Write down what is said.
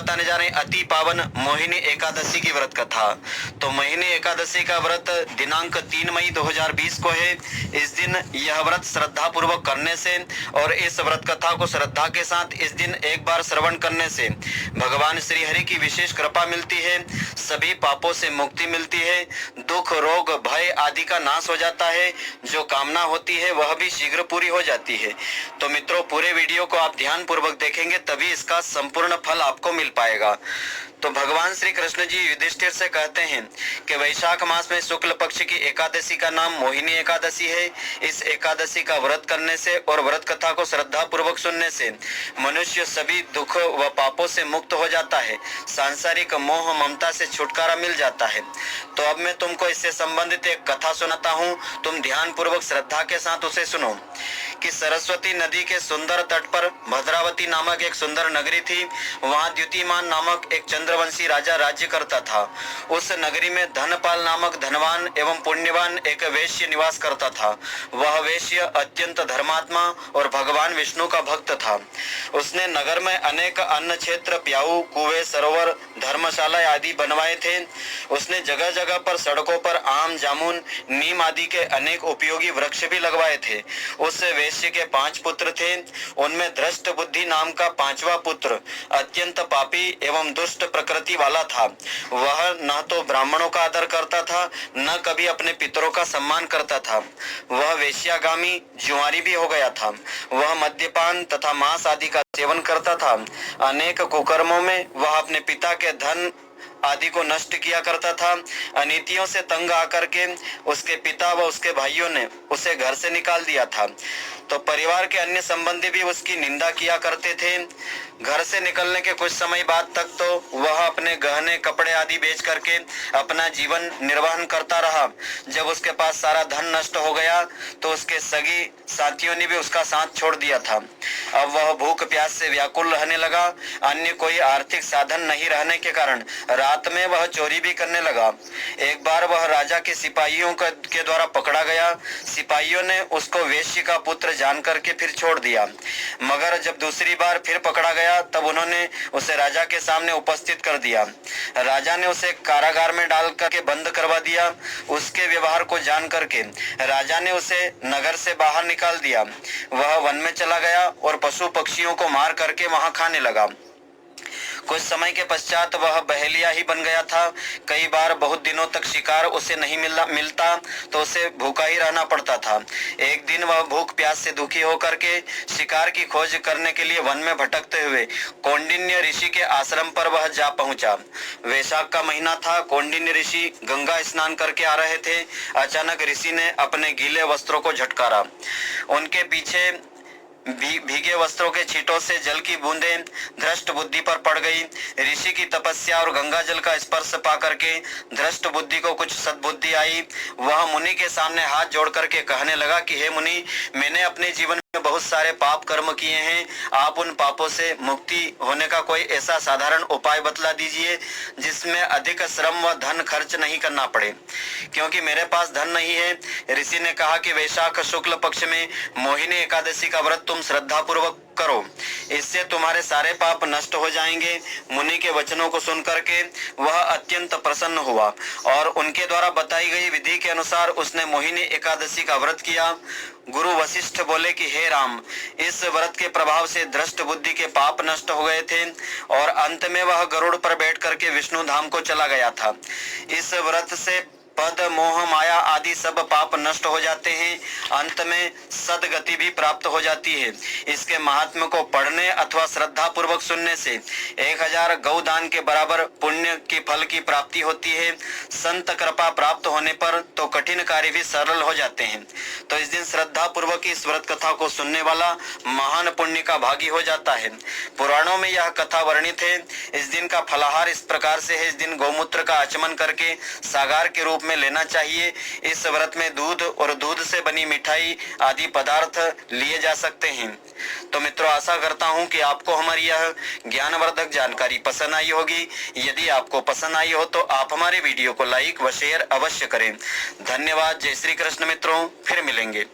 बताने जा रहे हैं अति पावन मोहिनी एकादशी की व्रत कथा। तो मोहिनी एकादशी का व्रत दिनांक 3 मई 2020 को है। इस दिन यह व्रत श्रद्धा पूर्वक करने से और इस व्रत कथा को श्रद्धा के साथ इस दिन एक बार श्रवण करने से भगवान श्री हरि की विशेष कृपा मिलती है, सभी पापों से मुक्ति मिलती है, दुख रोग भय आदि का नाश हो जाता है, जो कामना होती है वह भी शीघ्र पूरी हो जाती है। तो मित्रों, पूरे वीडियो को आप ध्यान पूर्वक देखेंगे तभी इसका संपूर्ण फल आपको मिल पाएगा। तो भगवान श्री कृष्ण जी युधिष्ठिर से कहते हैं कि वैशाख मास में शुक्ल पक्ष की एकादशी का नाम मोहिनी एकादशी है। इस एकादशी का व्रत करने से और व्रत कथा को श्रद्धा पूर्वक सुनने से मनुष्य सभी दुख व पापों से मुक्त हो जाता है, सांसारिक मोह ममता से छुटकारा मिल जाता है। तो अब मैं तुमको इससे संबंधित एक कथा सुनाता हूँ, तुम ध्यान पूर्वक श्रद्धा के साथ उसे सुनो। कि सरस्वती नदी के सुंदर तट पर भद्रावती नामक एक सुंदर नगरी थी। वहां द्युतिमान नामक एक चंद्रवंशी राजा राज्य करता था। उस नगरी में धनपाल नामक धनवान एवं पुण्यवान एक वैश्य निवास करता था। वह वैश्य अत्यंत धर्मात्मा और भगवान विष्णु का भक्त था। उसने नगर में अनेक अन्न क्षेत्र, प्याऊ, कुएं, सरोवर, धर्मशाला आदि बनवाए थे। उसने जगह जगह पर सड़कों पर आम, जामुन, नीम आदि के अनेक उपयोगी वृक्ष भी लगवाए थे। उस वैश्य के 5 पुत्र थे। उनमें धृष्ट बुद्धि नाम का 5वां पुत्र अत्यंत पापी एवं दुष्ट प्रकृति वाला था। वह न तो ब्राह्मणों का आदर करता था, न कभी अपने पितरों का सम्मान करता था। वह वेश्यागामी जुआरी भी हो गया था। वह मद्यपान तथा मांस आदि का सेवन करता था। अनेक कुकर्मों में वह अपने पिता के धन आदि को नष्ट किया करता था। अनीतियों से तंग आकर के उसके पिता व उसके भाइयों ने उसे घर से निकाल दिया था। तो परिवार के अन्य संबंधी भी उसकी निंदा किया करते थे। घर से निकलने के कुछ समय बाद तक तो वह अपने गहने कपड़े आदि बेच करके अपना जीवन निर्वहन करता रहा। जब उसके पास सारा धन नष्ट हो गया तो उसके सगी साथियों ने भी उसका साथ छोड़ दिया था। अब वह भूख प्यास से व्याकुल रहने लगा। अन्य कोई आर्थिक साधन नहीं रहने के कारण रात में वह चोरी भी करने लगा। एक बार वह राजा के सिपाहियों के द्वारा पकड़ा गया। सिपाहियों ने उसको वेश्य का पुत्र जान करके फिर छोड़ दिया। मगर जब दूसरी बार फिर पकड़ा गया तब उन्होंने उसे राजा के सामने उपस्थित कर दिया। राजा ने उसे कारागार में डाल करके बंद करवा दिया। उसके व्यवहार को जान करके राजा ने उसे नगर से बाहर निकाल दिया। वह वन में चला गया और पशु पक्षियों को मार करके वहां खाने लगा। कुछ समय के पश्चात वह बहेलिया ही बन गया था। कई बार बहुत दिनों तक शिकार उसे नहीं मिलता तो उसे भूखा ही रहना पड़ता था। एक दिन वह भूख प्यास से दुखी होकर के शिकार की खोज करने के लिए वन में भटकते हुए कौंडिन्य ऋषि के आश्रम पर वह जा पहुंचा। वैशाख का महीना था। कौंडिन्य ऋषि गंगा स्नान करके आ रहे थे। अचानक ऋषि ने अपने गीले वस्त्रों को झटकारा। उनके पीछे भीगे वस्त्रों के छींटों से जल की बूंदें धृष्ट बुद्धि पर पड़ गई। ऋषि की तपस्या और गंगा जल का स्पर्श पा करके धृष्ट बुद्धि को कुछ सद्बुद्धि आई। वह मुनि के सामने हाथ जोड़ करके कहने लगा कि हे मुनि, मैंने अपने जीवन में बहुत सारे पाप कर्म किए हैं। आप उन पापों से मुक्ति होने का कोई ऐसा साधारण उपाय बतला दीजिए जिसमें अधिक श्रम व धन खर्च नहीं करना पड़े, क्योंकि मेरे पास धन नहीं है। ऋषि ने कहा कि वैशाख शुक्ल पक्ष में मोहिनी एकादशी का व्रत तुम श्रद्धा पूर्वक करो, इससे तुम्हारे सारे पाप नष्ट हो जाएंगे। मुनि के वचनों को सुन करके वह अत्यंत प्रसन्न हुआ और उनके द्वारा बताई गई विधि के अनुसार उसने मोहिनी एकादशी का व्रत किया। गुरु वशिष्ठ बोले कि हे राम, इस व्रत के प्रभाव से धृष्ट बुद्धि के पाप नष्ट हो गए थे और अंत में वह गरुड़ पर बैठ करके विष्णु धाम को चला गया था। इस व्रत से पद मोह माया आदि सब पाप नष्ट हो जाते हैं। अंत में सदगति भी प्राप्त हो जाती है। इसके महात्म्य को पढ़ने अथवा श्रद्धा पूर्वक सुनने से 1000 गौदान के बराबर पुण्य की फल की प्राप्ति होती है। संत कृपा प्राप्त होने पर तो कठिन कार्य भी सरल हो जाते हैं। तो इस दिन श्रद्धा पूर्वक इस व्रत कथा को सुनने वाला महान पुण्य का भागी हो जाता है। पुराणों में यह कथा वर्णित है। इस दिन का फलाहार इस प्रकार से है। इस दिन गौमूत्र का आचमन करके सागार के रूप में लेना चाहिए। इस व्रत में दूध और दूध से बनी मिठाई आदि पदार्थ लिए जा सकते हैं। तो मित्रों, आशा करता हूं कि आपको हमारी यह ज्ञानवर्धक जानकारी पसंद आई होगी। यदि आपको पसंद आई हो तो आप हमारे वीडियो को लाइक व शेयर अवश्य करें। धन्यवाद। जय श्री कृष्ण मित्रों, फिर मिलेंगे।